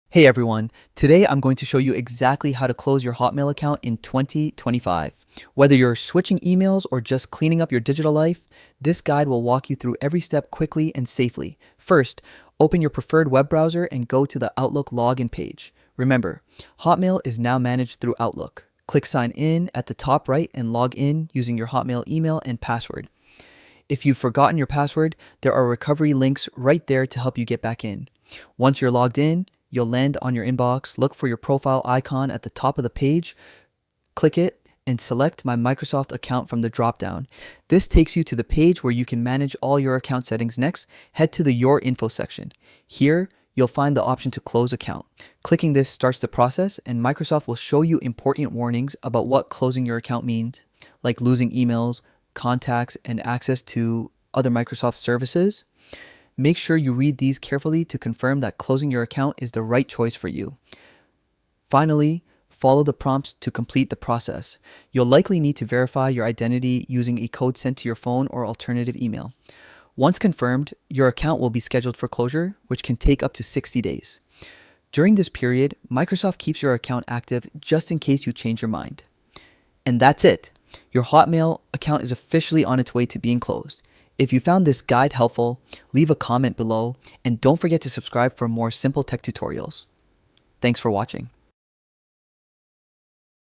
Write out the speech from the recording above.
Hey everyone, today I'm going to show you exactly how to close your Hotmail account in 2025. Whether you're switching emails or just cleaning up your digital life, this guide will walk you through every step quickly and safely. First, open your preferred web browser and go to the Outlook login page. Remember, Hotmail is now managed through Outlook. Click Sign In at the top right and log in using your Hotmail email and password. If you've forgotten your password, there are recovery links right there to help you get back in. Once you're logged in, you'll land on your inbox, look for your profile icon at the top of the page, click it, and select My Microsoft Account from the dropdown. This takes you to the page where you can manage all your account settings. Next, head to the Your Info section. Here, you'll find the option to close account. Clicking this starts the process, and Microsoft will show you important warnings about what closing your account means, like losing emails, contacts, and access to other Microsoft services. Make sure you read these carefully to confirm that closing your account is the right choice for you. Finally, follow the prompts to complete the process. You'll likely need to verify your identity using a code sent to your phone or alternative email. Once confirmed, your account will be scheduled for closure, which can take up to 60 days. During this period, Microsoft keeps your account active just in case you change your mind. And that's it. Your Hotmail account is officially on its way to being closed. If you found this guide helpful, leave a comment below and don't forget to subscribe for more simple tech tutorials. Thanks for watching.